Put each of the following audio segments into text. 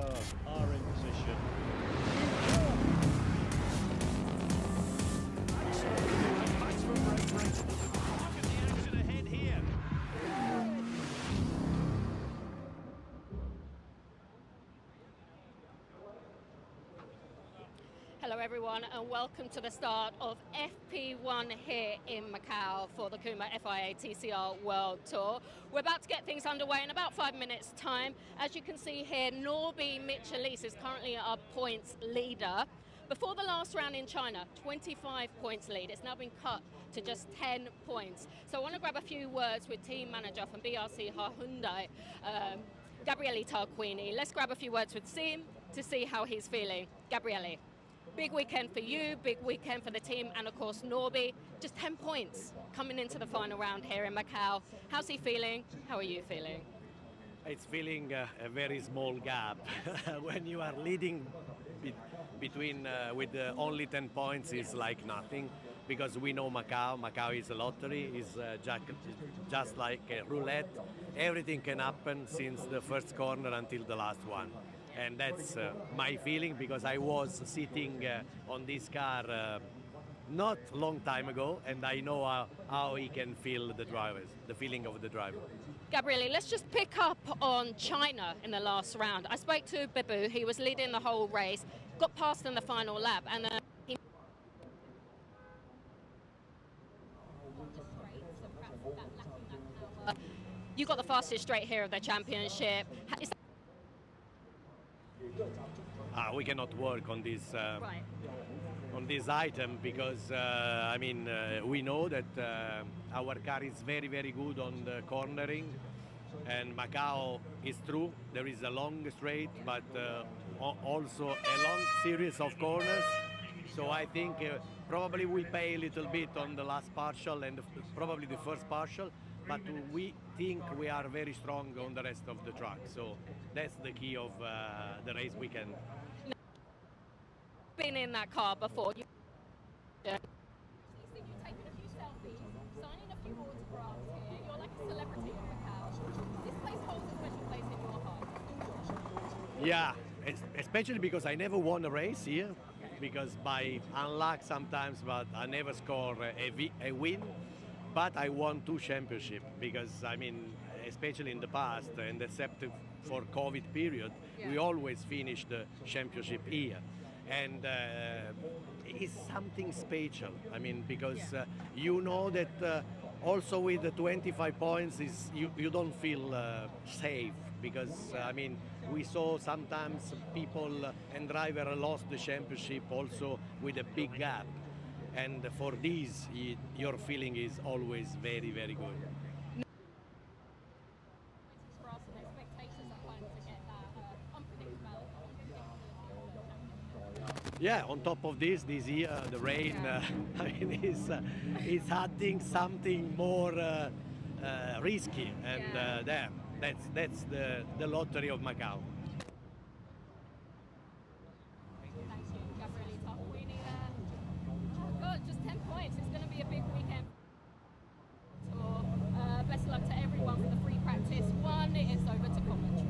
cars are in position. Maximum brake rating. Look at the action ahead here. Hello everyone and welcome to the start of FP1 here in Macau for the Kumho FIA TCR World Tour. We're about to get things underway in about 5 minutes time. As you can see here, Norby Michelis is currently our points leader. Before the last round in China, 25 points lead. It's now been cut to just 10 points. So I want to grab a few words with team manager from BRC Hyundai, Gabriele Tarquini. Let's grab a few words with Sim to see how he's feeling. Gabriele. Big weekend for you, big weekend for the team, and of course Norby, just 10 points coming into the final round here in Macau. How's he feeling? How are you feeling? It's feeling a very small gap. When you are leading between with only 10 points is like nothing, because we know Macau is a lottery, is just like a roulette. Everything can happen since the first corner until the last one. And that's my feeling, because I was sitting on this car not long time ago, and I know how he can feel the drivers, the feeling of the driver. Gabriele, let's just pick up on China in the last round. I spoke to Bibu, he was leading the whole race, got past in the final lap, and he you got the fastest straight here of the championship. We cannot work on this Right. on this item, because I mean we know that our car is very, very good on the cornering, and Macau is true. There is a long straight, but also a long series of corners. So I think probably we pay a little bit on the last partial and probably the first partial, but we think we are very strong on the rest of the track. So that's the key of the race weekend. Been in that car before. You've taken a few selfies, signing a few autographs here. You're like a celebrity in Macau. This place holds a special place in your heart. Yeah, especially because I never won a race here, because by unluck sometimes, but I never score a win. But I won 2 championships, because I mean, especially in the past, and except for COVID period, we always finish the championship here. And it's something special. I mean, because you know that also with the 25 points is you don't feel safe, because I mean, we saw sometimes people and driver lost the championship also with a big gap. And for these, your feeling is always very, very good. For us and expectations at home to get that unpredictable. Yeah, on top of this year, the rain, I mean, is adding something more risky, and that's the lottery of Macau. Thank you, Gabriele Tarquini there. Oh God, just 10 points. It's going to be a big weekend. Best of luck to everyone for the free practice one. It is over to commentary.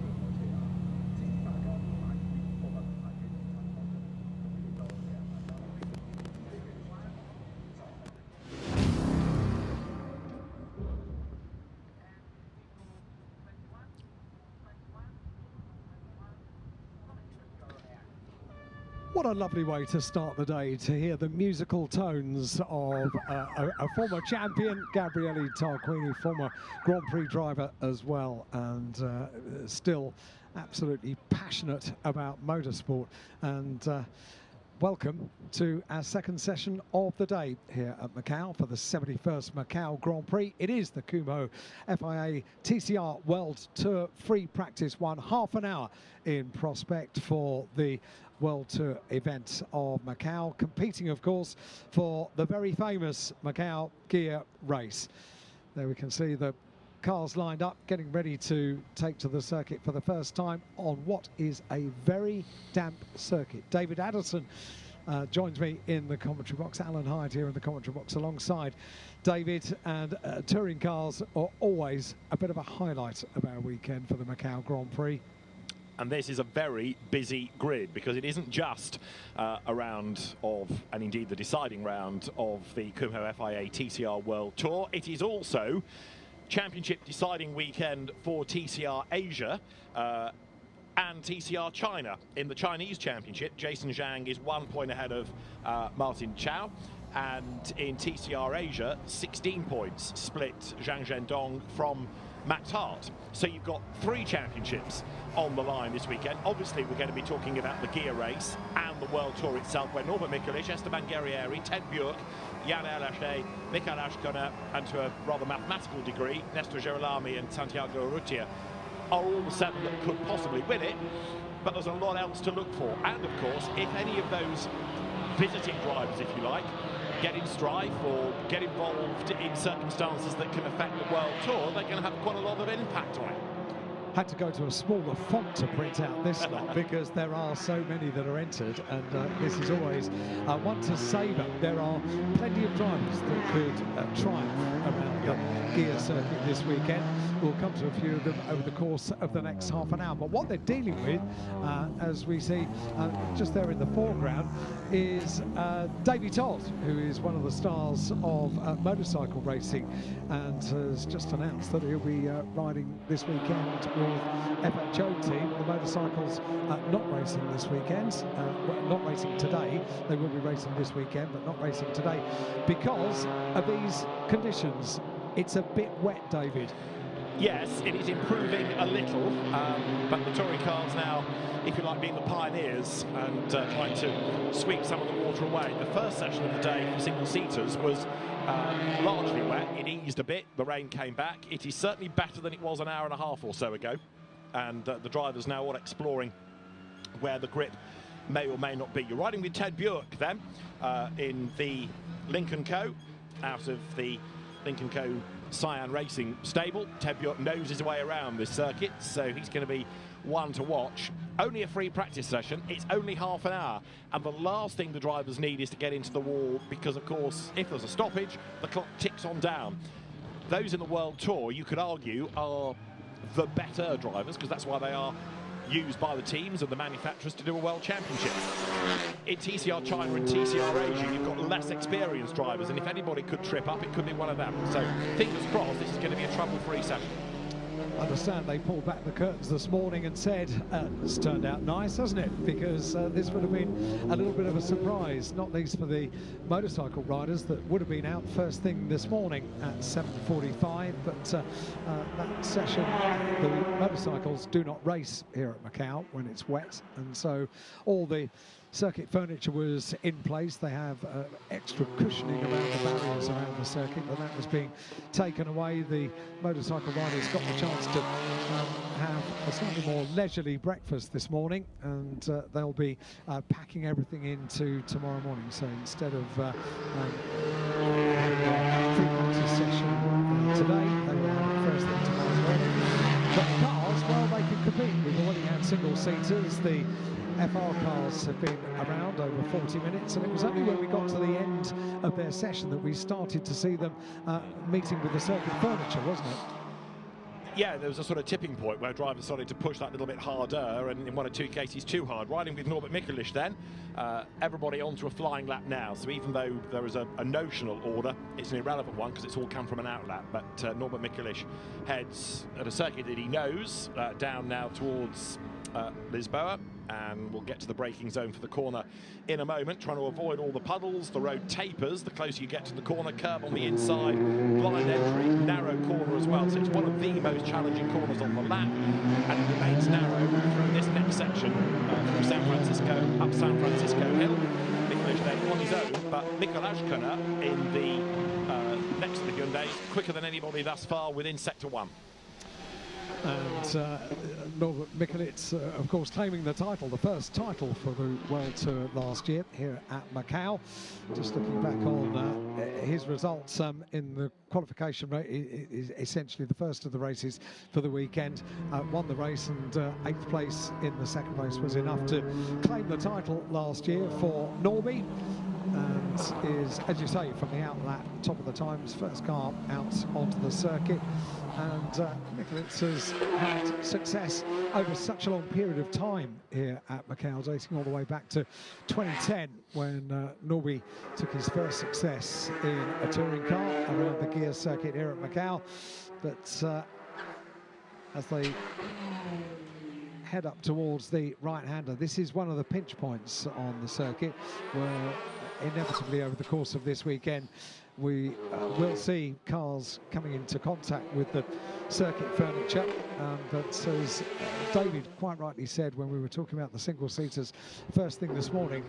What a lovely way to start the day, to hear the musical tones of a former champion, Gabriele Tarquini, former Grand Prix driver as well, and still absolutely passionate about motorsport. And welcome to our second session of the day here at Macau for the 71st Macau Grand Prix. It is the Kumho FIA TCR World Tour free practice one, half an hour in prospect for the World Tour event of Macau, competing of course for the very famous Macau gear race. There we can see the cars lined up, getting ready to take to the circuit for the first time on what is a very damp circuit. David Addison joins me in the commentary box. Alan Hyde here in the commentary box alongside David. And touring cars are always a bit of a highlight of our weekend for the Macau Grand Prix. And this is a very busy grid because it isn't just a round of, and indeed the deciding round of the Kumho FIA TCR World Tour. It is also championship deciding weekend for TCR Asia and TCR China. In the Chinese championship, Jason Zhang is 1 point ahead of Martin Chow. And in TCR Asia, 16 points split Zhang Zhendong from Macau. So you've got 3 championships on the line this weekend. Obviously, we're going to be talking about the gear race and the World Tour itself, where Norbert Mikelic, Esteban Guerrieri, Ted Björk, Jan Erlaché, Mikael Ashkona, and to a rather mathematical degree, Nestor Girolami and Santiago Urrutia are all the 7 that could possibly win it. But there's a lot else to look for. And, of course, if any of those visiting drivers, if you like, get in strife or get involved in circumstances that can affect the World Tour, they're going to have quite a lot of impact on it. Had to go to a smaller font to print out this lot because there are so many that are entered, and this is always one to savour. There are plenty of drivers that could triumph around the gear circuit this weekend. We'll come to a few of them over the course of the next half an hour. But what they're dealing with, as we see just there in the foreground, is Davey Todd, who is one of the stars of motorcycle racing, and has just announced that he'll be riding this weekend with FHO team. The motorcycles not racing this weekend, well, not racing today. They will be racing this weekend, but not racing today because of these conditions. It's a bit wet, David. Yes, it is improving a little, but the touring cars now, if you like, being the pioneers and trying to sweep some of the water away. The first session of the day for single-seaters was largely wet. It eased a bit, the rain came back. It is certainly better than it was an hour and a half or so ago, and the drivers now all exploring where the grip may or may not be. You're riding with Ted Björk then in the Lincoln Co. out of the Lincoln Co. Cyan Racing stable. Ted Björk knows his way around this circuit, so he's going to be one to watch. Only a free practice session. It's only half an hour, and the last thing the drivers need is to get into the wall because, of course, if there's a stoppage, the clock ticks on down. Those in the World Tour, you could argue, are the better drivers because that's why they are used by the teams and the manufacturers to do a World Championship. In TCR China and TCR Asia, you've got less experienced drivers, and if anybody could trip up, it could be one of them. So, fingers crossed, this is going to be a trouble-free session. I understand they pulled back the curtains this morning and said, it's turned out nice, hasn't it? Because this would have been a little bit of a surprise, not least for the motorcycle riders that would have been out first thing this morning at 7:45. But that session, the motorcycles do not race here at Macau when it's wet, and so all the circuit furniture was in place. They have extra cushioning around the barriers around the circuit, but that was being taken away. The motorcycle riders got the chance to have a slightly more leisurely breakfast this morning, and they'll be packing everything into tomorrow morning. So instead of free session today, they will have it first thing tomorrow morning. But the cars, well, they can compete. We've already had single-seaters. The FR cars have been around over 40 minutes, and it was only when we got to the end of their session that we started to see them meeting with the circuit furniture, wasn't it? Yeah, there was a sort of tipping point where drivers started to push that little bit harder, and in one or two cases too hard. Riding with Norbert Mikelic then, everybody onto a flying lap now, so even though there is a notional order, it's an irrelevant one because it's all come from an outlap, but Norbert Mikelic heads at a circuit that he knows, down now towards Lisboa, and we'll get to the braking zone for the corner in a moment, trying to avoid all the puddles. The road tapers the closer you get to the corner, curb on the inside, blind entry, narrow corner as well, so it's one of the most challenging corners on the lap, and it remains narrow through this next section, from San Francisco up San Francisco Hill. Mikelic then on his own, but Mikael Ashkona in the next to the Hyundai, quicker than anybody thus far within sector 1. And Norbert Mikelic, of course, claiming the title, the first title for the World Tour last year here at Macau. Just looking back on his results in the qualification race, is essentially the first of the races for the weekend. Won the race, and 8th place in the second race was enough to claim the title last year for Norby. and is, as you say, from the out lap, top of the times, first car out onto the circuit. And Nicholas has had success over such a long period of time here at Macau, dating all the way back to 2010 when Norby took his first success in a touring car around the gear circuit here at Macau. But as they head up towards the right-hander, this is one of the pinch points on the circuit where inevitably over the course of this weekend we will see cars coming into contact with the circuit furniture. But as David quite rightly said when we were talking about the single-seaters first thing this morning,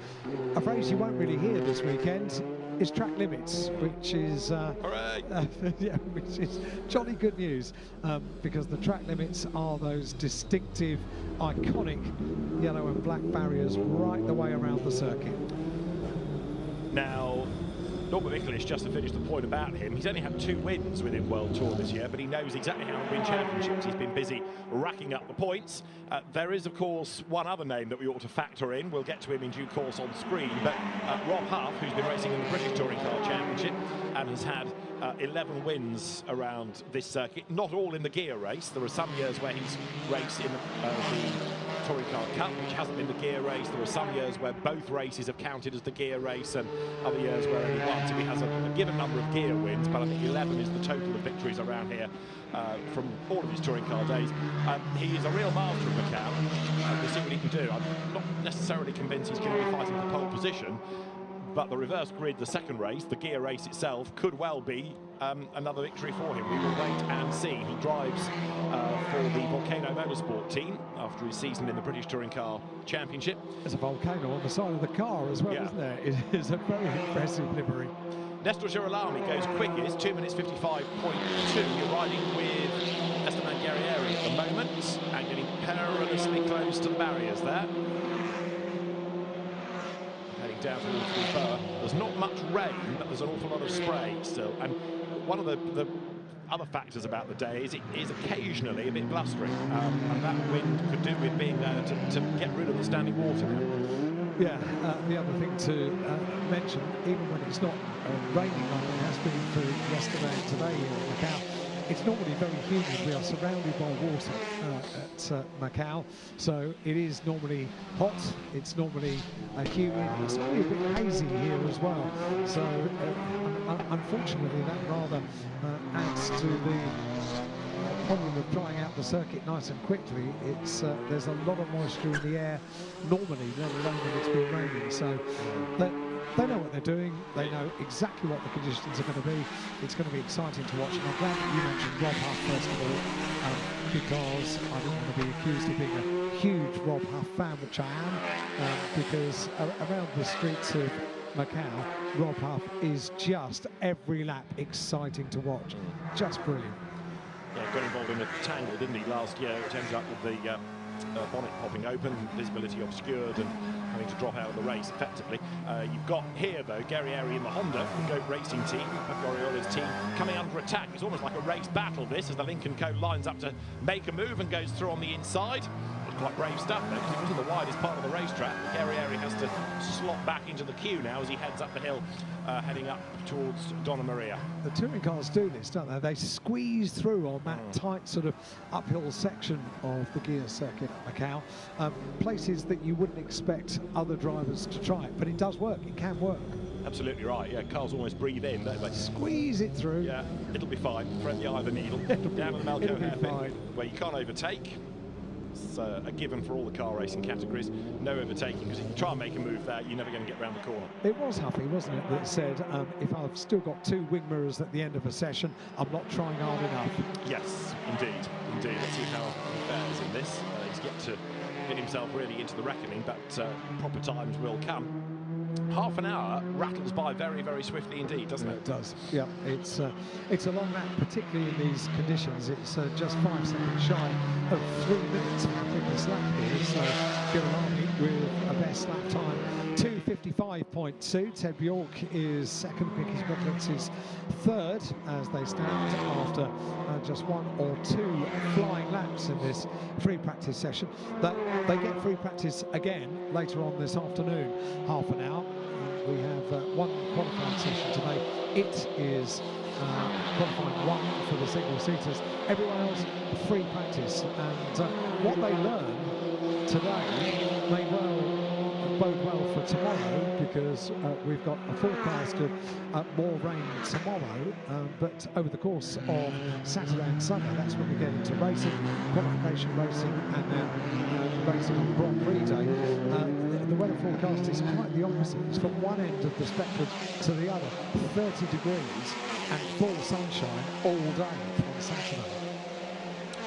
a phrase you won't really hear this weekend is track limits, which is yeah, which is jolly good news, because the track limits are those distinctive, iconic yellow and black barriers right the way around the circuit. Now, Norbert Michelisz, just to finish the point about him, he's only had 2 wins within World Tour this year, but he knows exactly how to win championships. He's been busy racking up the points. There is, of course, one other name that we ought to factor in. We'll get to him in due course on screen, but Rob Huff, who's been racing in the British Touring Car Championship and has had 11 wins around this circuit, not all in the gear race. There are some years where he's raced in the Touring Car Cup, which hasn't been the gear race. There are some years where both races have counted as the gear race, and other years where only one. So he has a given number of gear wins, but I think 11 is the total of victories around here from all of his touring car days. He is a real master of Macau. We'll see what he can do. I'm not necessarily convinced he's going to be fighting for pole position, but the reverse grid, the second race, the gear race itself, could well be another victory for him. We will wait and see. He drives for the Volcano Motorsport team after his season in the British Touring Car Championship. There's a volcano on the side of the car as well, isn't there? It is a very impressive livery. Nestor Girolami goes quickest, 2 minutes 55.2. You're riding with Esteban Guerrieri at the moment and getting perilously close to the barriers there. Down towards the Burr. There's not much rain, but there's an awful lot of spray still. And one of the other factors about the day is it is occasionally a bit blustery, and that wind could do with being there to get rid of the standing water now. Yeah, the other thing to mention, even when it's not raining like it has been for yesterday and today here in Macau, it's normally very humid. We are surrounded by water at Macau, so it is normally hot, it's normally humid, it's normally a bit hazy here as well. So unfortunately that rather adds to the problem of drying out the circuit nice and quickly. It's there's a lot of moisture in the air normally, let alone when it's been raining. So they know what they're doing. They know exactly what the conditions are going to be. It's going to be exciting to watch. And I'm glad that you mentioned Rob Huff first of all, because I don't want to be accused of being a huge Rob Huff fan, which I am, because around the streets of Macau, Rob Huff is just every lap exciting to watch. Just brilliant. Yeah, got involved in a tangle, didn't he, last year, which ended up with the bonnet popping open, visibility obscured, and having to drop out of the race effectively. You've got here, though, Guerrieri in the Honda, the GOAT Racing team, Gloriola's team, coming under attack. It's almost like a race battle, this, as the Lincoln Co lines up to make a move and goes through on the inside. Quite brave stuff, though, because it was in the widest part of the racetrack. Guerrieri has to slot back into the queue now as he heads up the hill, heading up towards Donna Maria. The touring cars do this, don't they? They squeeze through on that tight sort of uphill section of the gear circuit at Macau, places that you wouldn't expect other drivers to try it, but it does work, it can work. Absolutely right, yeah, cars almost breathe in, don't they? Squeeze it through. Yeah, it'll be fine, thread the eye of the needle, down at the Malco hairpin, where you can't overtake. It's a given for all the car racing categories. No overtaking, because if you try and make a move there, you're never going to get round the corner. It was Huffy, wasn't it, that said, if I've still got 2 wing mirrors at the end of a session, I'm not trying hard enough. Yes, indeed, indeed. Let's see how he fares in this. He's yet to get himself really into the reckoning, but proper times will come. Half an hour rattles by very, very swiftly indeed, doesn't it? It does. Yeah, it's a long lap, particularly in these conditions. It's just 5 seconds shy of 3 minutes for the quickest lap here. So Girolami with a best lap time 2:55.2. Ted Bjork is second. Vicky Smutlitz is third as they stand after just 1 or 2 flying laps in this free practice session. They get free practice again later on this afternoon, half an hour. we have one qualifying session today. It is qualifying 1 for the single-seaters. Everyone else, free practice. And what they learn today may well bode well for tomorrow, because we've got a forecast of more rain tomorrow, but over the course of Saturday and Sunday, that's when we get into racing, qualification racing, and then racing on Grand Prix day. The weather forecast is quite the opposite. It's from one end of the spectrum to the other. 30 degrees and full sunshine all day on Saturday.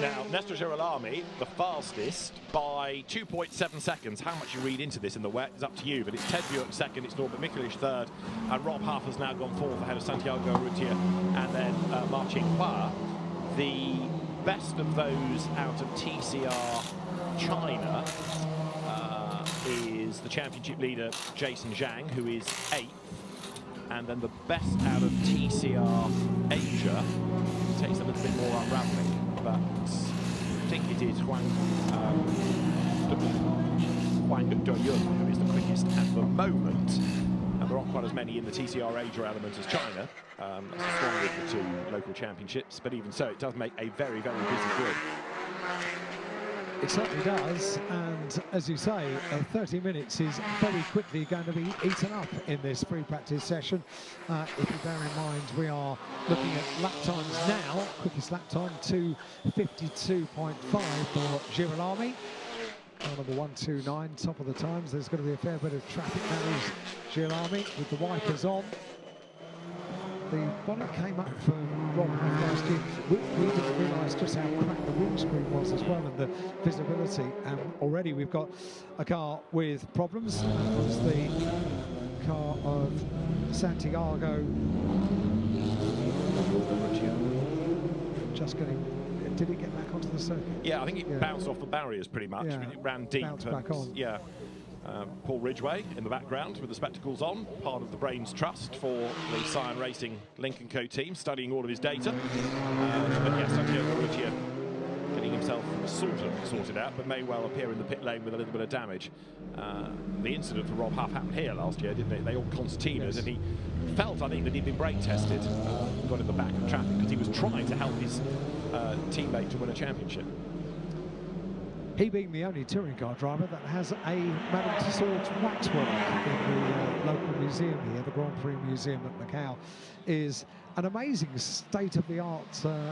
Now, Nestor Girolami, the fastest by 2.7 seconds. How much you read into this in the wet is up to you, but it's Ted Buick second, it's Norbert Mikulich third, and Rob Huff has now gone fourth ahead of Santiago Urrutia and then Marcin Hua. The best of those out of TCR China is the championship leader Jason Zhang, who is 8th, and then the best out of TCR Asia takes a little bit more unravelling. But I think it is Huang Doyun who is the quickest at the moment. And there aren't quite as many in the TCR Asia element as China. That's a strong with the 2 local championships, but even so, it does make a very, very busy grid. It certainly does, and as you say, 30 minutes is very quickly going to be eaten up in this free practice session. If you bear in mind, we are looking at lap times now. Quickest lap time, 2:52.5 for Girolami. Number 129, top of the times. There's going to be a fair bit of traffic now. Girolami with the wipers on. The bonnet came up for Rob last year. We didn't realise just how cracked the windscreen was as well, and the visibility. And already we've got a car with problems. That was the car of Santiago. Just getting. Did it get back onto the circuit? Yeah, I think it bounced off the barriers pretty much. Yeah, it ran deep. Bounced back on. Yeah. Paul Ridgway in the background with the spectacles on, part of the Brains Trust for the Cyan Racing Lincoln Co team, studying all of his data. But yes, Santiago Urrutia getting himself sorted out, but may well appear in the pit lane with a little bit of damage. The incident for Rob Huff happened here last year, didn't it? They all concertinas, and he felt, I think, that he'd been brake tested, got in the back of traffic because he was trying to help his teammate to win a championship. He being the only touring car driver that has a Madame Tussauds waxwork in the local museum here, the Grand Prix Museum at Macau, is an amazing state-of-the-art sort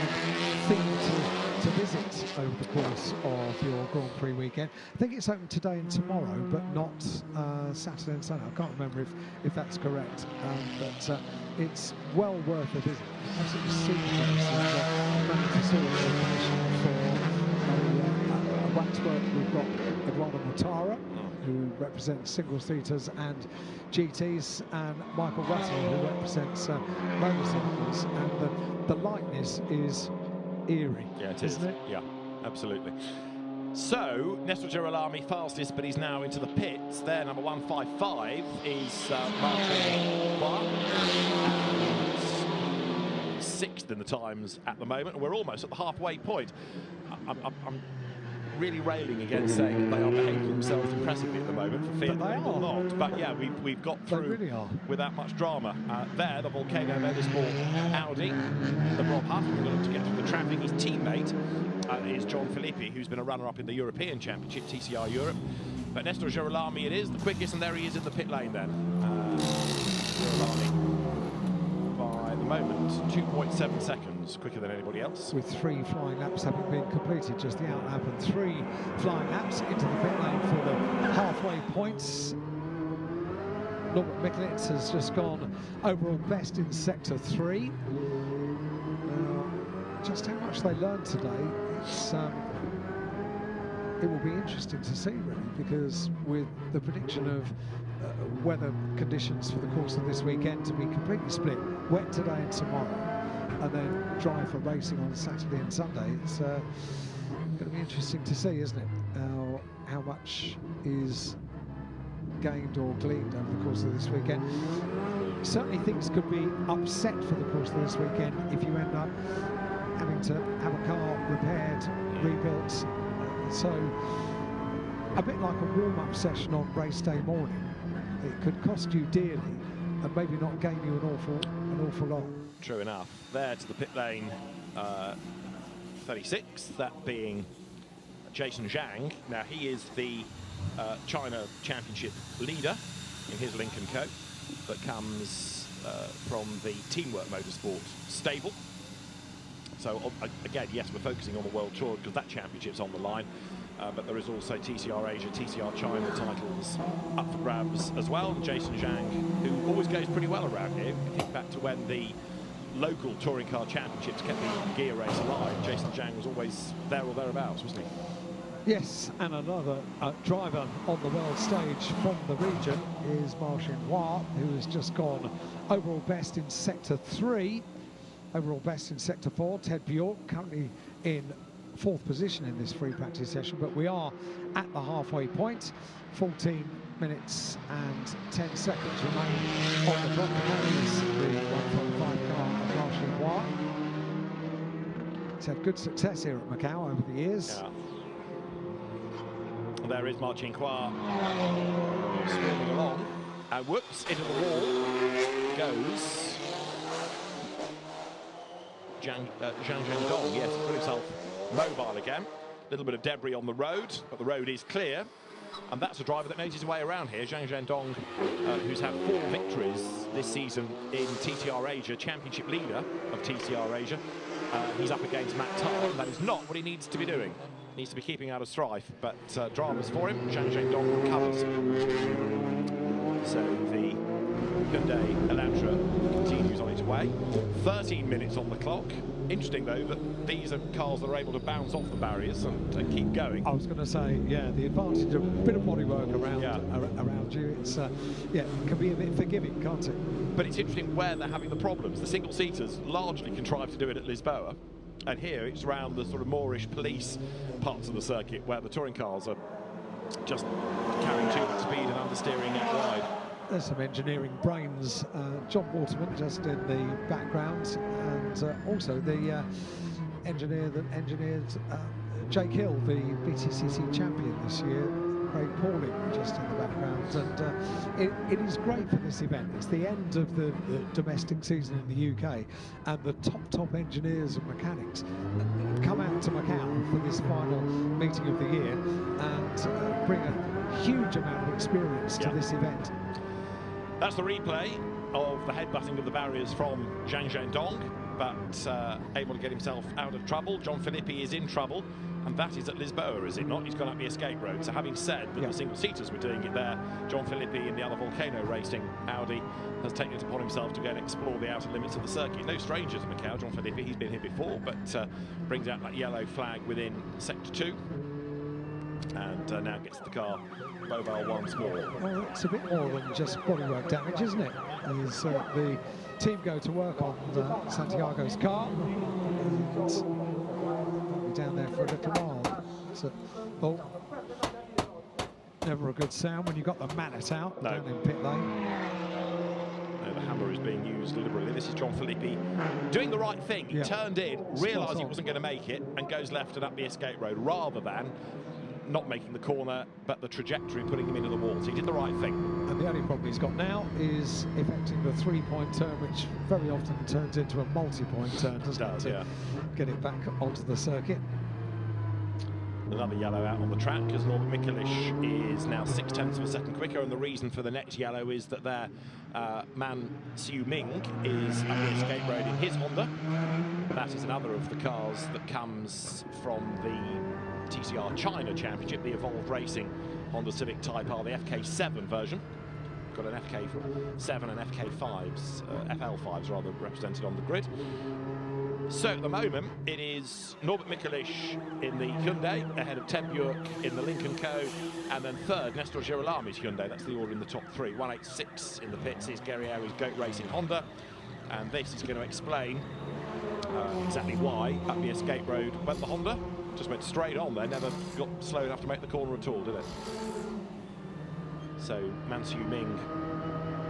of thing to visit over the course of your Grand Prix weekend. I think it's open today and tomorrow, but not Saturday and Sunday. I can't remember if that's correct, but it's well worth a visit. Absolutely super for a waxwork. We've got Eduardo Mortara, who represents single-seaters and GTs, and Michael Russell, who represents motorcycles, and the likeness is eerie. Yeah, it isn't it? Yeah, absolutely. So, Nestor Girolami fastest, but he's now into the pits. There, number 155 is Marcin Hua. 6th in the times at the moment, and we're almost at the halfway point. I'm really railing against saying that they are behaving themselves impressively at the moment, for fear that they will not. But yeah, we've got through without much drama. There, the Volcano Motorsport Audi, the Rob Huff, we're going to get through the traffic. His teammate is John Filippi, who's been a runner-up in the European Championship, TCR Europe. But Nestor Girolami it is, the quickest, and there he is in the pit lane then. Girolami, by the moment, 2.7 seconds quicker than anybody else. With 3 flying laps having been completed, just the outlap, and 3 flying laps into the pit lane for the halfway points. Norbert Mikulich has just gone overall best in Sector 3. Just how much they learned today, it will be interesting to see, really, because with the prediction of weather conditions for the course of this weekend to be completely split, wet today and tomorrow, and then dry for racing on Saturday and Sunday, it's going to be interesting to see, isn't it? How much is gained or gleaned over the course of this weekend. Certainly things could be upset for the course of this weekend if you end up having to have a car repaired, rebuilt. So a bit like a warm-up session on race day morning. It could cost you dearly and maybe not gain you an awful lot. True enough. There to the pit lane, 36, that being Jason Zhang. Now he is the China Championship leader in his Lincoln Co. that comes from the Teamwork Motorsport stable. So again, yes, we're focusing on the World Tour because that championship's on the line, but there is also TCR Asia, TCR China titles up for grabs as well. And Jason Zhang, who always goes pretty well around here. If you think back to when the local touring car championships kept the gear race alive, Jason Zhang was always there or thereabouts, wasn't he? Yes, and another driver on the world stage from the region is Marcin Hua, who has just gone overall best in Sector 3, overall best in Sector 4. Ted Bjork currently in 4th position in this free practice session, but we are at the halfway point. 14 minutes and 10 seconds remain on the clock, and that is the 1.5 car of Marcin Hua. He's had good success here at Macau over the years. Yeah. There is Marcin Hua swarming along, and whoops, into the wall goes Zhang Zhendong. Yes, put himself mobile again. A little bit of debris on the road, but the road is clear, and that's a driver that knows his way around here. Zhang Zhendong, who's had 4 victories this season in TCR Asia, championship leader of TCR Asia. He's up against Matt Tarr, and that is not what he needs to be doing. Needs to be keeping out of strife, but dramas for him. Zhang Zhendong recovers. So the Hyundai Elantra continues on its way. 13 minutes on the clock. Interesting though that these are cars that are able to bounce off the barriers and keep going. I was going to say, yeah, the advantage of a bit of bodywork around you, it's yeah, it can be a bit forgiving, can't it? But it's interesting where they're having the problems. The single-seaters largely contrive to do it at Lisboa, and here it's around the sort of Moorish police parts of the circuit where the touring cars are just carrying too much speed and understeering out wide. There's some engineering brains. John Waterman just in the background, and also the engineer that engineered Jake Hill, the BTCC champion this year, Craig Pauling, just in the background. And it is great for this event. It's the end of the domestic season in the UK, and the top engineers and mechanics come out to Macau for this final meeting of the year and bring a huge amount of experience to this event. That's the replay of the headbutting of the barriers from Zhang Zhendong, but able to get himself out of trouble. John Filippi is in trouble, and that is at Lisboa, is it not? He's gone up the escape road. So having said that the single-seaters were doing it there, John Filippi in the other Volcano Racing Audi has taken it upon himself to go and explore the outer limits of the circuit. No stranger to Macau, John Filippi. He's been here before, but brings out that yellow flag within Sector 2, and now gets the car mobile once more. Well, it's a bit more than just bodywork damage, isn't it? As the team go to work on Santiago's car, and we'll be down there for a little while. So, oh, never a good sound when you've got the mallet out down in pit lane. No, the hammer is being used liberally. This is John Filippi doing the right thing. He turned in, realised he wasn't going to make it, and goes left and up the escape road, rather than not making the corner, but the trajectory putting him into the wall. So he did the right thing. And the only problem he's got now is effecting the 3-point turn, which very often turns into a multi-point turn, doesn't it? To get it back onto the circuit. Another yellow out on the track, as Norbert Mikulich is now 0.6 of a second quicker, and the reason for the next yellow is that their Man Siu Ming is up the escape road in his Honda. That is another of the cars that comes from the TCR China Championship, the Evolved Racing Honda Civic Type R, the FK7 version. Got an FK7 and FK5s, FL5s rather, represented on the grid. So at the moment, it is Norbert Mikulich in the Hyundai, ahead of Ted Bjork in the Lincoln Co, and then third, Nestor Girolami's Hyundai. That's the order in the top three. 186 in the pits is Guerrieri's Goat Racing Honda, and this is going to explain exactly why up the escape road went the Honda. Just went straight on there, never got slow enough to make the corner at all, did it? So Man Siu Ming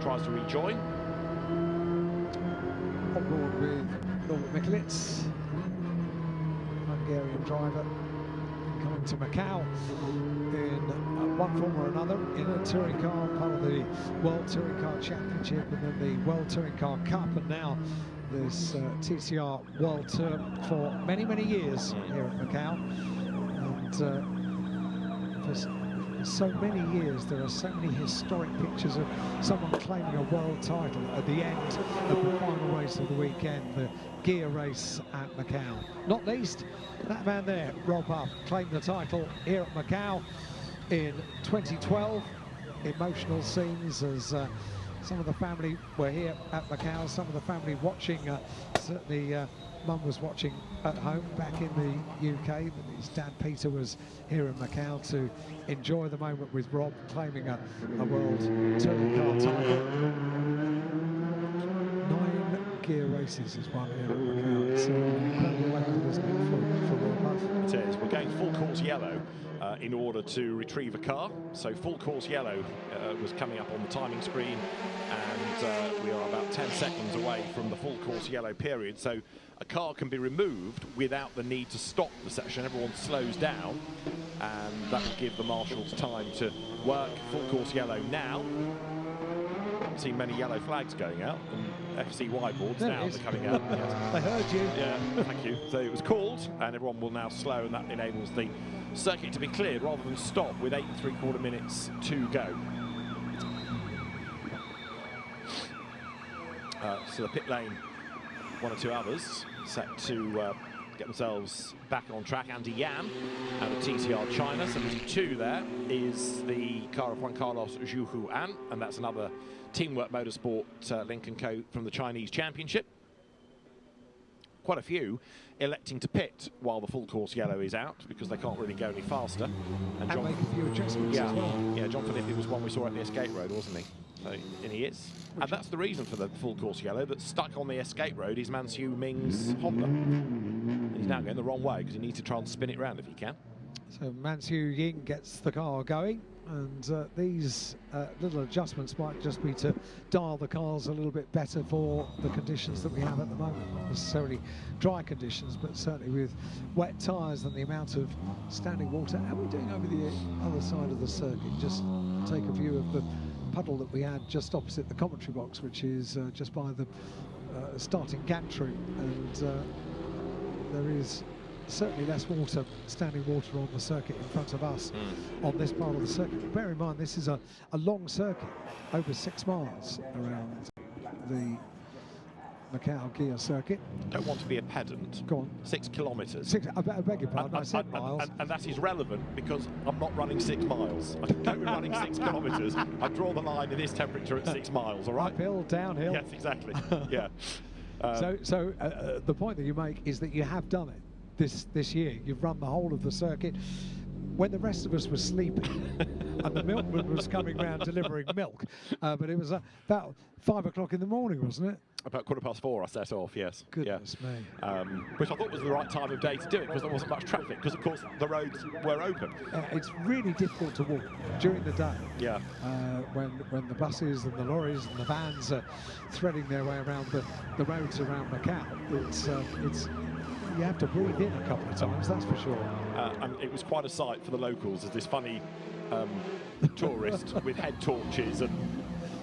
tries to rejoin. On board with Norbert Mikulich, Hungarian driver, coming to Macau in one form or another in a touring car, part of the World Touring Car Championship, and then the World Touring Car Cup, and now this TCR World Tour for many, many years here at Macau. And for so many years, there are so many historic pictures of someone claiming a world title at the end of the final race of the weekend, the gear race at Macau. Not least, that man there, Rob Huff, claimed the title here at Macau in 2012. Emotional scenes as some of the family were here at Macau, some of the family watching, certainly Mum was watching at home back in the UK, but his dad Peter was here in Macau to enjoy the moment with Rob claiming a world touring car title. 9 gear races is one here at Macau. It's an incredible record, isn't it, for Rob Huff? It is. We're going full course yellow in order to retrieve a car. So full course yellow was coming up on the timing screen, and we are about 10 seconds away from the full course yellow period. So a car can be removed without the need to stop the session. Everyone slows down, and that will give the marshals time to work full course yellow now. I haven't seen many yellow flags going out, and FCY boards now are coming out. Yes. I heard you. Yeah, thank you. So it was called, and everyone will now slow, and that enables the circuit to be cleared rather than stop with 8 3/4 minutes to go. So the pit lane, 1 or 2 others set to get themselves back on track. Andy Yan out of TCR China, 72 there, is the car of Juan Carlos Zhuhu An, and that's another Teamwork Motorsport Lincoln Co from the Chinese Championship. Quite a few electing to pit while the full course yellow is out because they can't really go any faster. And John, make a few adjustments as well. Yeah, John Philippi was one we saw at the escape road, wasn't he? So, and he is. And that's the reason for the full course yellow, that's stuck on the escape road is Mansiu Ming's Honda. And he's now going the wrong way because he needs to try and spin it round if he can. So Mansiu Ying gets the car going, and these little adjustments might just be to dial the cars a little bit better for the conditions that we have at the moment. Not necessarily dry conditions, but certainly with wet tyres and the amount of standing water. How are we doing over the other side of the circuit? Just take a view of the puddle that we had just opposite the commentary box, which is just by the starting gantry, and there is certainly less water, standing water on the circuit in front of us on this part of the circuit. But bear in mind, this is a long circuit, over 6 miles around the Macau gear circuit. Don't want to be a pedant. Go on. 6 kilometres. I beg your pardon, I said miles. And that is relevant because I'm not running 6 miles. I don't be running 6 kilometres. I draw the line in this temperature at 6 miles, all right? Uphill, downhill. Yes, exactly. Yeah. So the point that you make is that you have done it this year. You've run the whole of the circuit when the rest of us were sleeping and the milkman was coming round delivering milk. But it was about 5 o'clock in the morning, wasn't it? About 4:15 I set off, yes. Goodness me. Which I thought was the right time of day to do it because there wasn't much traffic, because of course the roads were open. It's really difficult to walk during the day. Yeah. When the buses and the lorries and the vans are threading their way around the roads around Macau, it's you have to breathe in a couple of times, that's for sure. And it was quite a sight for the locals as this funny tourist with head torches and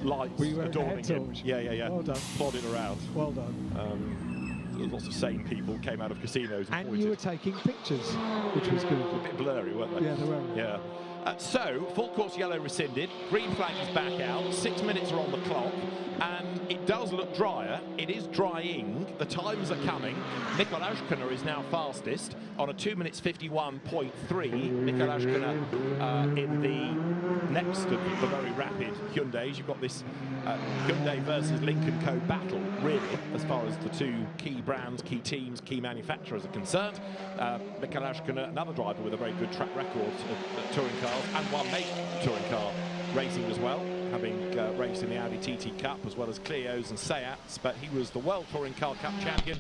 lights adorning him. Yeah. Well done. Plodding around. Well done. Lots of sane people came out of casinos and pointed. You were taking pictures, which was good. A bit blurry, weren't they? Yeah, they were. Yeah. So, full course yellow rescinded, green flag is back out, 6 minutes are on the clock, and it does look drier. It is drying, the times are coming. Mikkel Ashkener is now fastest on a 2 minutes 51.3. Mikkel Ashkener in the next of the very rapid Hyundais. You've got this Hyundai versus Lincoln Co battle, really, as far as the two key brands, key teams, key manufacturers are concerned. Mikkel Ashkener, another driver with a very good track record at touring cars, and one major touring car racing as well, having raced in the Audi TT Cup as well as Clios and Seats, but he was the World Touring Car Cup champion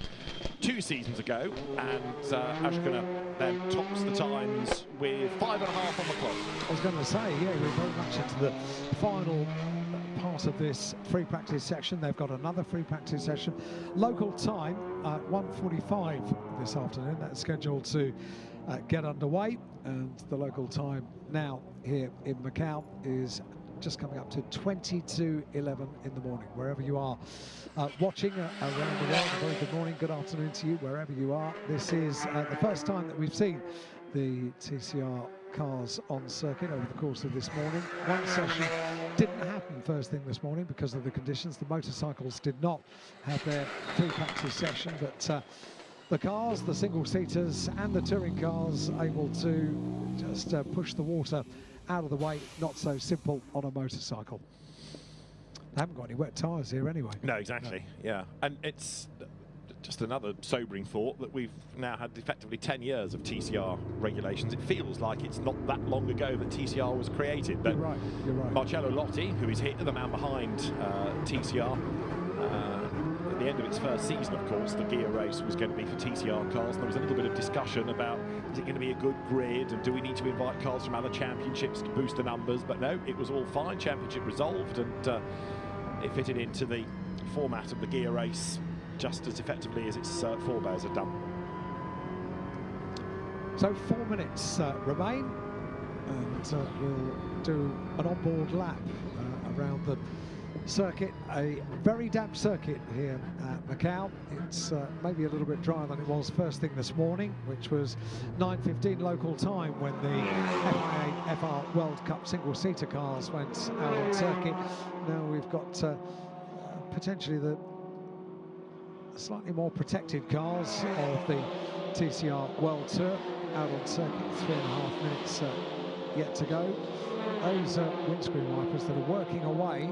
2 seasons ago, and Ashkener then tops the times with 5.5 on the clock. I was going to say, yeah, we're very much into the final part of this free practice section. They've got another free practice session. Local time, 1:45 this afternoon. That's scheduled to get underway, and the local time now here in Macau is just coming up to 22:11 in the morning. Wherever you are watching around the world, a very good morning, good afternoon to you, wherever you are. This is the first time that we've seen the TCR cars on circuit over the course of this morning. One session didn't happen first thing this morning because of the conditions. The motorcycles did not have their free practice session, but the cars, the single-seaters and the touring cars able to just push the water out of the way. Not so simple on a motorcycle. They haven't got any wet tyres here anyway. No, exactly. No. Yeah, and it's just another sobering thought that we've now had effectively 10 years of TCR regulations. It feels like it's not that long ago that TCR was created. But you're right. Marcello Lotti, who is here, the man behind TCR, at the end of its first season, of course, the gear race was going to be for TCR cars. And there was a little bit of discussion about, is it going to be a good grid, and do we need to invite cars from other championships to boost the numbers? But no, it was all fine. Championship resolved, and it fitted into the format of the gear race just as effectively as its forebears had done. So 4 minutes remain, and we'll do an onboard lap around the circuit. A very damp circuit here at Macau. It's maybe a little bit drier than it was first thing this morning, which was 9:15 local time when the FIA FR World Cup single-seater cars went out on circuit. Now we've got potentially the slightly more protected cars of the TCR World Tour out on circuit. 3.5 minutes yet to go. Those windscreen wipers that are working away,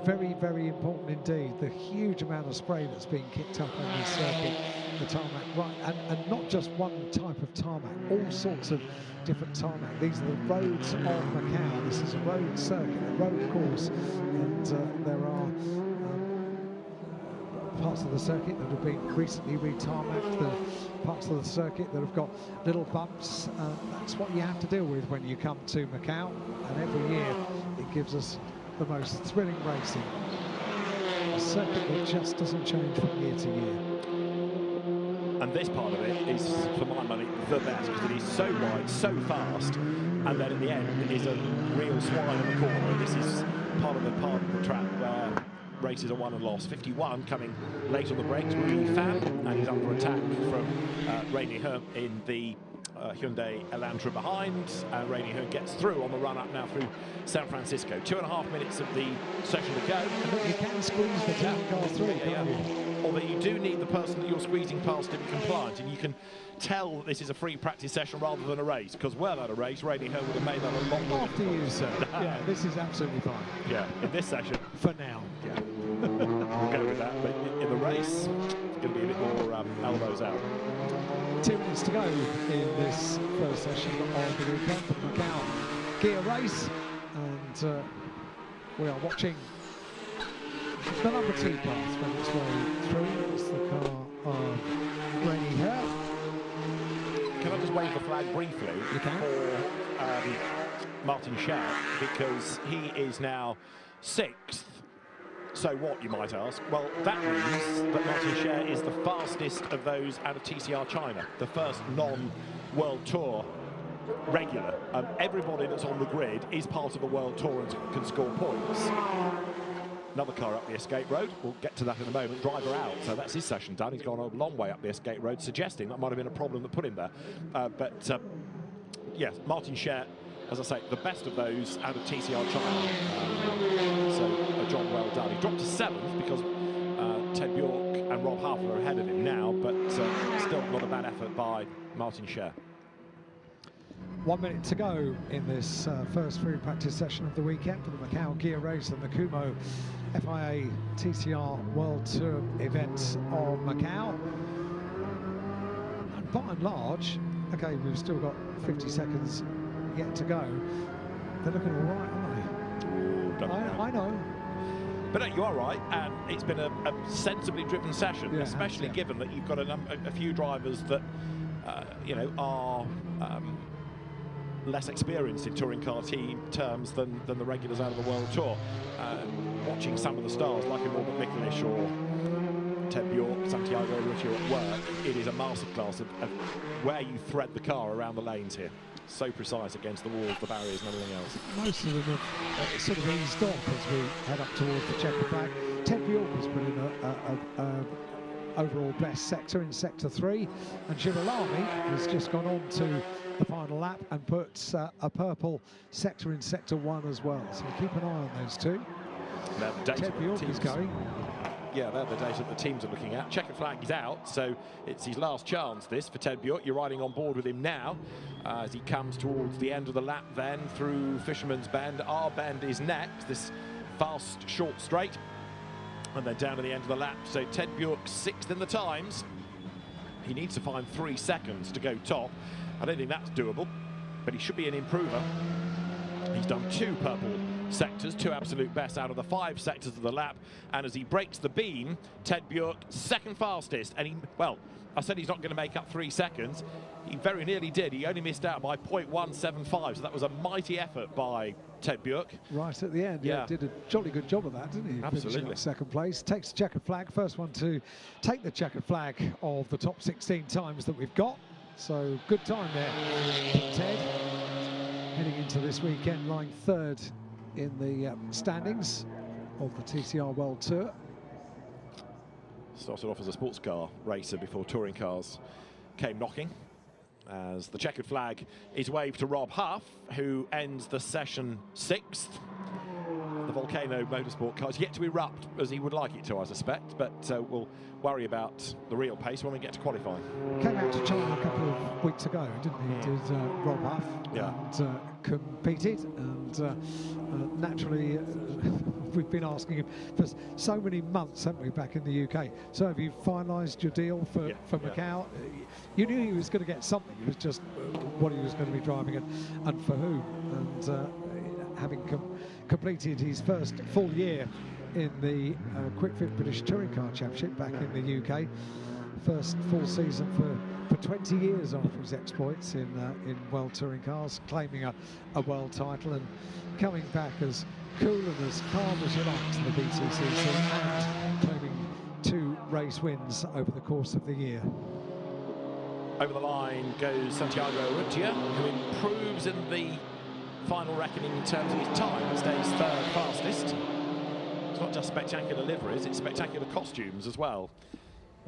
very, very important indeed. The huge amount of spray that's being kicked up on this circuit, the tarmac, right, and not just one type of tarmac, all sorts of different tarmac. These are the roads of Macau. This is a road circuit, a road course, and there are parts of the circuit that have been recently re-tarmacked, the parts of the circuit that have got little bumps. That's what you have to deal with when you come to Macau, and every year it gives us the most thrilling racing. A circuit that just doesn't change from year to year. And this part of it is, for my money, the best, because it is so wide, so fast, and then at the end it is a real swine in the corner. This is part of the track where races are won and lost. 51 coming late on the brakes, Wu Fan, and he's under attack from Rainy He in the Hyundai Elantra behind, and Rainy He gets through on the run-up now through San Francisco. 2.5 minutes of the session to go. And look, you can squeeze the town cars through, can't you? Although you do need the person that you're squeezing past to be compliant, and you can tell that this is a free practice session rather than a race, because were that a race, Rainy He would have made that a lot more. After you, sir. Yeah, this is absolutely fine. Yeah, in this session. For now. Yeah. We'll go with that, but in the race, it's going to be a bit more elbows out. 2 minutes to go in this first session of the weekend for the Macau gear race, and we are watching the number 2 car thread its way through. It's the car of Rainy He. Can I just wave the flag briefly for Martin Scher, because he is now 6th. So what, you might ask? Well, that means that Martin Scher is the fastest of those out of TCR China, the first non-World Tour regular. Everybody that's on the grid is part of the World Tour and can score points. Another car up the escape road. We'll get to that in a moment. Driver out, so that's his session done. He's gone a long way up the escape road, suggesting that might have been a problem that put him there. Yes, Martin Scher, as I say, the best of those out of TCR China. So a job well done. He dropped to 7th because Ted Bjork and Rob Halford are ahead of him now, but still not a bad effort by Martin Scher. 1 minute to go in this first free practice session of the weekend for the Macau gear race and the Kumho FIA TCR World Tour event of Macau. And by and large, okay, we've still got 50 seconds yet to go. They're looking all right, aren't they? I know. But no, you are right, and it's been a sensibly driven session, especially given that you've got a few drivers that, you know, are less experienced in touring car team terms than the regulars out of the World Tour. Watching some of the stars like Morgan Mikelish or Ted Bjork, Santiago Riccio at work, it is a masterclass of where you thread the car around the lanes here. So precise against the walls, the barriers and everything else. Most of them have sort of eased off as we head up towards the checkered flag. Ted Bjork has put in a overall best sector in sector 3, and Girolami has just gone on to the final lap and put a purple sector in sector 1 as well. So keep an eye on those two. Ted Bjork is going. Yeah, they're the data the teams are looking at. Checkered flag is out, so it's his last chance, this, for Ted Bjork. You're riding on board with him now as he comes towards the end of the lap then through Fisherman's Bend. Our Bend is next, this fast, short straight. And then down to the end of the lap. So Ted Bjork 6th in the times. He needs to find 3 seconds to go top. I don't think that's doable, but he should be an improver. He's done 2 purple sectors, 2 absolute best out of the 5 sectors of the lap. And as he breaks the beam, Ted Bjork 2nd fastest. And he, well, I said he's not going to make up 3 seconds. He very nearly did. He only missed out by 0.175. So that was a mighty effort by Ted Bjork. Right at the end, yeah, did a jolly good job of that, didn't he? Absolutely. 2nd place, takes the checkered flag, first one to take the checkered flag of the top 16 times that we've got. So good time there, Ted. Heading into this weekend, lying 3rd in the standings of the TCR World Tour. Started off as a sports car racer before touring cars came knocking, as the checkered flag is waved to Rob Huff, who ends the session 6th. The Volcano Motorsport car is yet to erupt as he would like it to, I suspect, but we'll worry about the real pace when we get to qualifying. Came out to China a couple of weeks ago, didn't he? Did Rob Huff, and competed, and naturally we've been asking him for so many months, haven't we, back in the UK. So have you finalised your deal for Macau? You knew he was going to get something, it was just what he was going to be driving and for who. And having completed his first full year in the Quick Fit British Touring Car Championship back in the UK, first full season for 20 years after his exploits in World Touring Cars, claiming a world title and coming back as cool and as calm as you like to the BTCC, and claiming 2 race wins over the course of the year. Over the line goes Santiago Riccio, who improves in the final reckoning in terms of his time and stays 3rd fastest. It's not just spectacular liveries, it's spectacular costumes as well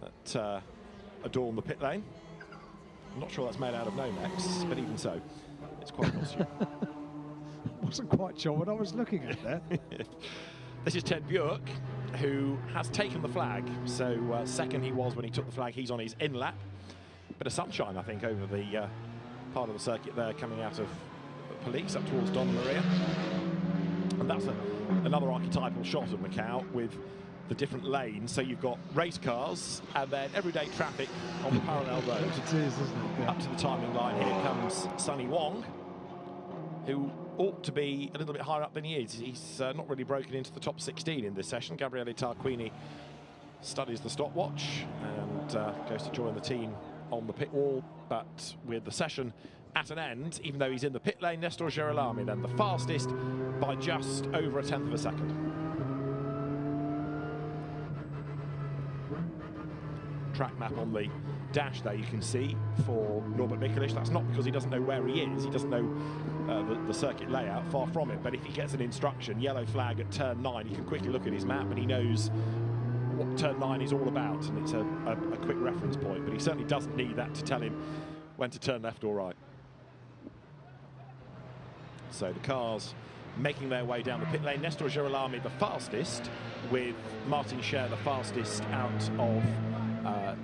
that adorn the pit lane. I'm not sure that's made out of Nomex, but even so, it's quite a costume. Wasn't quite sure what I was looking at there. This is Ted Bjork, who has taken the flag. So 2nd he was when he took the flag. He's on his in lap. Bit of sunshine, I think, over the part of the circuit there, coming out of Police up towards Donna Maria. And that's another archetypal shot of Macau with the different lanes. So you've got race cars and then everyday traffic on the parallel road. It is, isn't it? Yeah. Up to the timing line. Here comes Sonny Wong, who ought to be a little bit higher up than he is. He's not really broken into the top 16 in this session. Gabriele Tarquini studies the stopwatch and goes to join the team on the pit wall, but with the session at an end, even though he's in the pit lane, Nestor Girolami then the fastest by just over 1/10 of a second. Track map on the dash there you can see for Norbert Mikulich. That's not because he doesn't know where he is, he doesn't know the circuit layout, far from it, but if he gets an instruction, yellow flag at turn 9, he can quickly look at his map and he knows what turn 9 is all about, and it's a quick reference point, but he certainly doesn't need that to tell him when to turn left or right. So the cars making their way down the pit lane. Nestor Girolami the fastest, with Martin Scher the fastest out of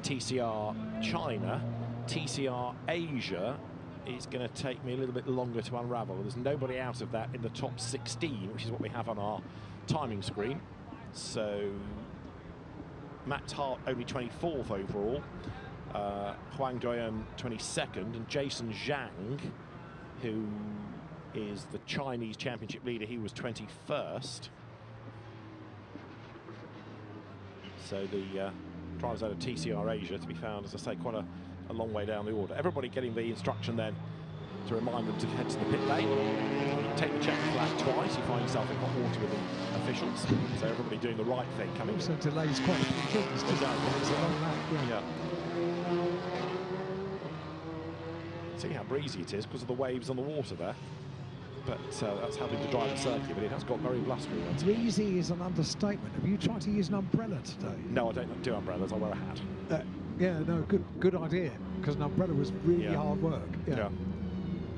TCR China. TCR Asia is going to take me a little bit longer to unravel. There's nobody out of that in the top 16, which is what we have on our timing screen. So Max Hart only 24th overall, Huang Doyan 22nd, and Jason Zhang, who is the Chinese championship leader, he was 21st. So the drivers out of TCR Asia to be found, as I say, quite a long way down the order. Everybody getting the instruction then to remind them to head to the pit lane. take the checkered flag twice, you find yourself in hot water with the officials. So everybody doing the right thing coming Also delays quite a few things, doesn't it? It's a long lap, yeah. See how breezy it is because of the waves on the water there. But that's helping to drive the circuit, but it has got very blustery. Breezy is an understatement. Have you tried to use an umbrella today? No, I don't do umbrellas, I wear a hat. Yeah, no, good idea, because an umbrella was really hard work. Yeah.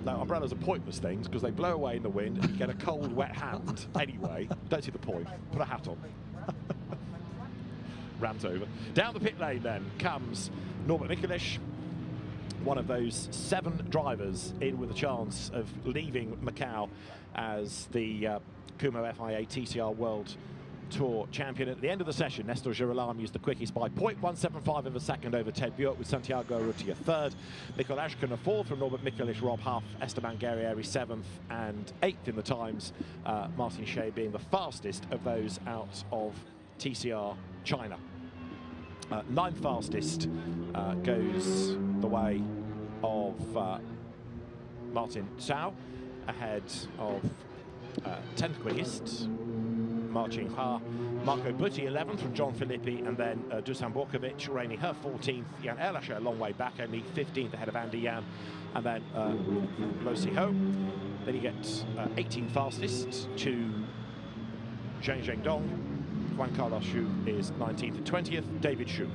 No, umbrellas are pointless things because they blow away in the wind and you get a cold, wet hand anyway. Don't see the point. Put a hat on. Rant over. Down the pit lane then comes Norbert Mikulich, one of those 7 drivers in with a chance of leaving Macau as the Kumho FIA TCR World Tour champion. At the end of the session, Nestor Girolamo used the quickest by 0.175 of a second over Ted Bjork, with Santiago Urrutia 3rd, Michael Ashken 4th from Norbert Mikulich, Rob Huff, Esteban Guerrieri 7th and 8th in the times, Martin Shea being the fastest of those out of TCR China. 9th fastest goes the way of Martin Cao, ahead of 10th quickest Ma Qinghua, Marco Butti 11th from John Filippi, and then Dusan Borkovic, Rainy Her 14th, Jan Erlacher a long way back, only 15th ahead of Andy Yan, and then Lo Si-ho. Then you get 18th fastest to Zheng Zhengdong. Juan Carlos Xu is 19th and 20th, David Xu.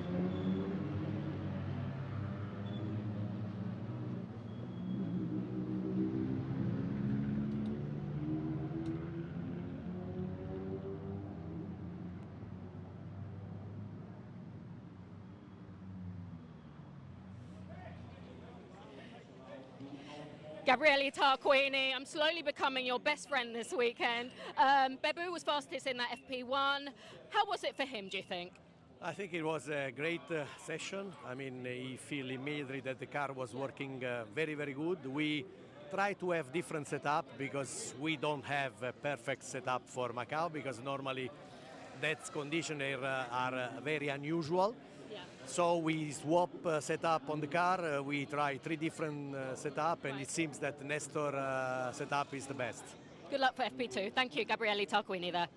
Gabriele Tarquini, I'm slowly becoming your best friend this weekend. Bebu was fastest in that FP1. How was it for him, do you think? I think it was a great session. I mean, he feel immediately that the car was working very, very good. We try to have different setup because we don't have a perfect setup for Macau, because normally that conditions are very unusual. So we swap setup on the car. We try 3 different setup, and it seems that Nestor setup is the best. Good luck for FP2. Thank you, Gabriele Tarquini there.